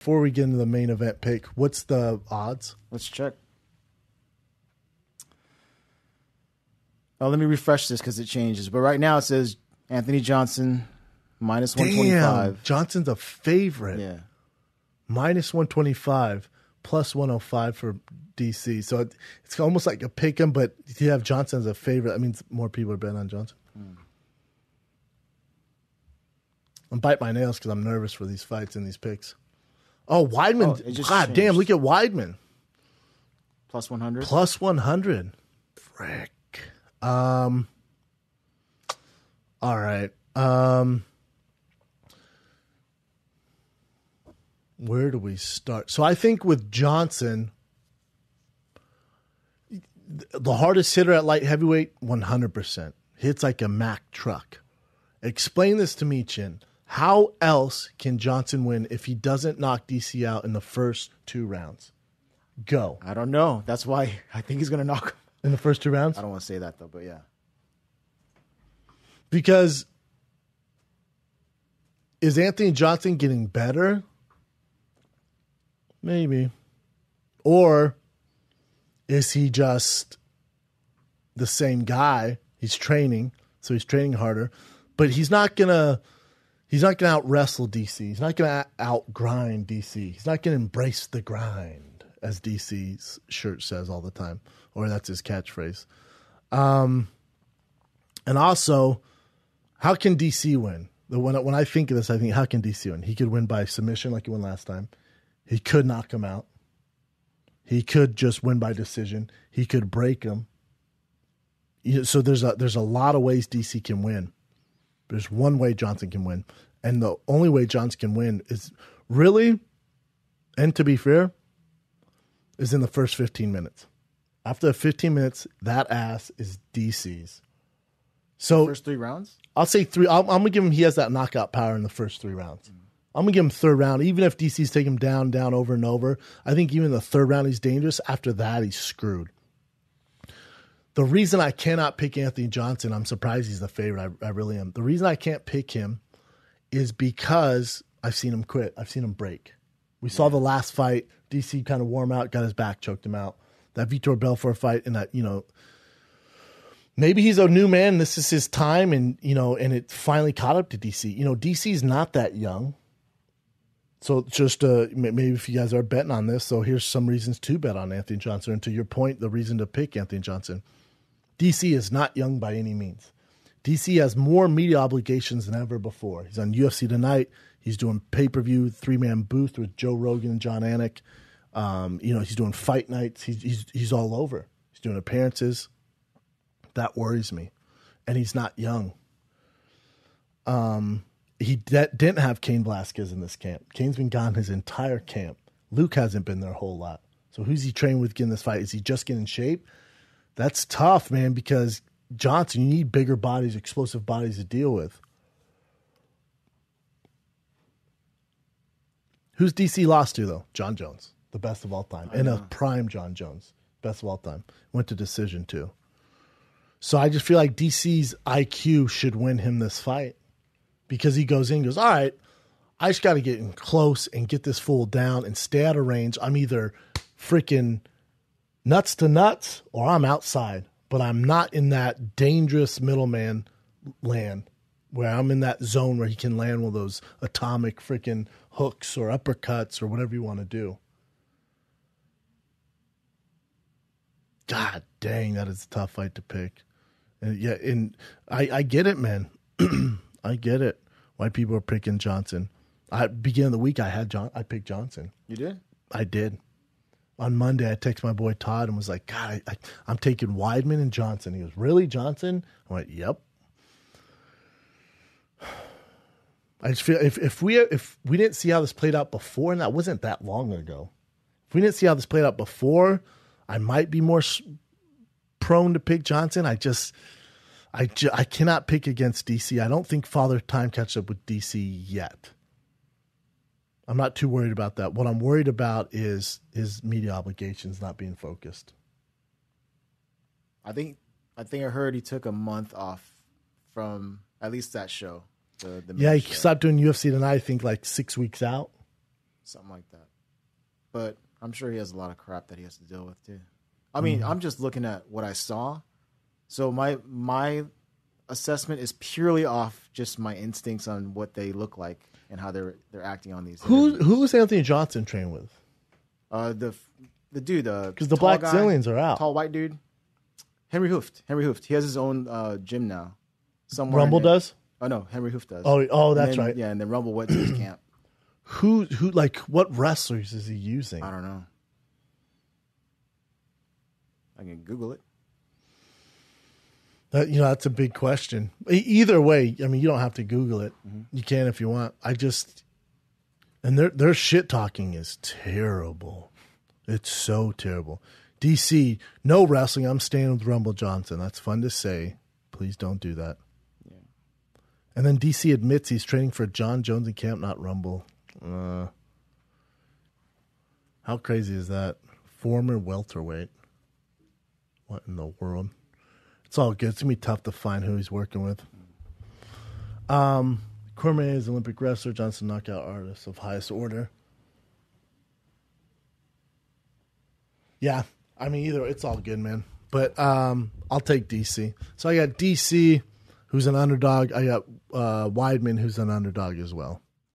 before we get into the main event pick, what's the odds? Let's check. Oh, let me refresh this because it changes. But right now it says Anthony Johnson minus 125. Damn, Johnson's a favorite. Yeah. Minus 125, plus 105 for DC. So it's almost like a pick 'em, but you have Johnson as a favorite. That means more people are betting on Johnson. I'm biting my nails because I'm nervous for these fights and these picks. Oh, Weidman. God changed. damn, look at Weidman. Plus 100. Plus 100. Frick. All right. Where do we start? So I think with Johnson, the hardest hitter at light heavyweight, 100%. Hits like a Mack truck. Explain this to me, Chin. How else can Johnson win if he doesn't knock DC out in the first 2 rounds? Go. I don't know. That's why I think he's going to knock him. In the first 2 rounds? I don't want to say that, though, but yeah. Because is Anthony Johnson getting better? Maybe. Or is he just the same guy? He's training, so he's training harder. But he's not gonna out wrestle DC. He's not gonna out grind DC. He's not gonna embrace the grind, as DC's shirt says all the time, or that's his catchphrase. And also, how can DC win? When I think of this, I think, how can DC win? He could win by submission like he won last time. He could knock him out. He could just win by decision. He could break him. So there's a lot of ways DC can win. There's one way Johnson can win. And the only way Johnson can win is really, and to be fair, is in the first 15 minutes. After the 15 minutes, that ass is DC's. So First 3 rounds? I'll say 3. I'm going to give him, he has that knockout power in the first 3 rounds. I'm going to give him third round. Even if DC's taking him down, over and over, I think even the third round he's dangerous. After that, he's screwed. The reason I cannot pick Anthony Johnson, I'm surprised he's the favorite. I really am. The reason I can't pick him is because I've seen him quit. I've seen him break. We saw the last fight. DC kind of warm out, got his back, choked him out. That Vitor Belfort fight, and that, maybe he's a new man. This is his time, and and it finally caught up to DC. DC's not that young. So just maybe if you guys are betting on this, so here's some reasons to bet on Anthony Johnson. And to your point, the reason to pick Anthony Johnson. DC is not young by any means. DC has more media obligations than ever before. He's on UFC Tonight. He's doing pay-per-view 3-man booth with Joe Rogan and John Anik. He's doing fight nights. He's all over. He's doing appearances. That worries me. And he's not young. He didn't have Cain Velasquez in this camp. Cain's been gone his entire camp. Luke hasn't been there a whole lot. So who's he training with getting this fight? Is he just getting in shape? That's tough, man, because Johnson, you need bigger bodies, explosive bodies to deal with. Who's DC lost to, though? John Jones, the best of all time. And a prime John Jones, best of all time. Went to decision, too. So I just feel like DC's IQ should win him this fight. Because he goes in and goes, all right, I just got to get in close and get this fool down and stay out of range. I'm either freaking nuts to nuts or I'm outside. But I'm not in that dangerous middleman land where I'm in that zone where he can land one of those atomic freaking hooks or uppercuts or whatever you want to do. God dang, that is a tough fight to pick. And I get it, man. I get it. Why people are picking Johnson. Beginning of the week, I picked Johnson. You did? I did. On Monday, I texted my boy Todd and was like, God, I'm taking Weidman and Johnson. He goes, really, Johnson? I went, yep. I just feel if we didn't see how this played out before, and that wasn't that long ago, if we didn't see how this played out before, I might be more prone to pick Johnson. I cannot pick against DC. I don't think Father Time catches up with DC yet. I'm not too worried about that. What I'm worried about is his media obligations not being focused. I think I heard he took a month off from at least that show. He stopped doing UFC Tonight, I think, like 6 weeks out. something like that. But I'm sure he has a lot of crap that he has to deal with too. I mean, I'm just looking at what I saw. So my assessment is purely off just my instincts on what they look like and how they're acting on these. Who was Anthony Johnson trained with? The dude, because the Black Zillions are out. Tall white dude, Henry Hooft. He has his own gym now. Somewhere Rumble does. Oh no, Henry Hooft does. Oh, that's right. Yeah, and then Rumble went to his camp. Who like what wrestlers is he using? I don't know. I can Google it. That's a big question. Either way, I mean, you don't have to Google it. Mm-hmm. You can if you want. And their shit talking is terrible. It's so terrible. DC, no wrestling. I'm staying with Rumble Johnson. That's fun to say. Please don't do that. Yeah. And then DC admits he's training for John Jones in camp, not Rumble. How crazy is that? Former welterweight. What in the world? It's all good. It's going to be tough to find who he's working with. Cormier is Olympic wrestler. Johnson knockout artist of highest order. Yeah. I mean, either it's all good, man. But I'll take DC. So I got DC, who's an underdog. I got Weidman, who's an underdog as well.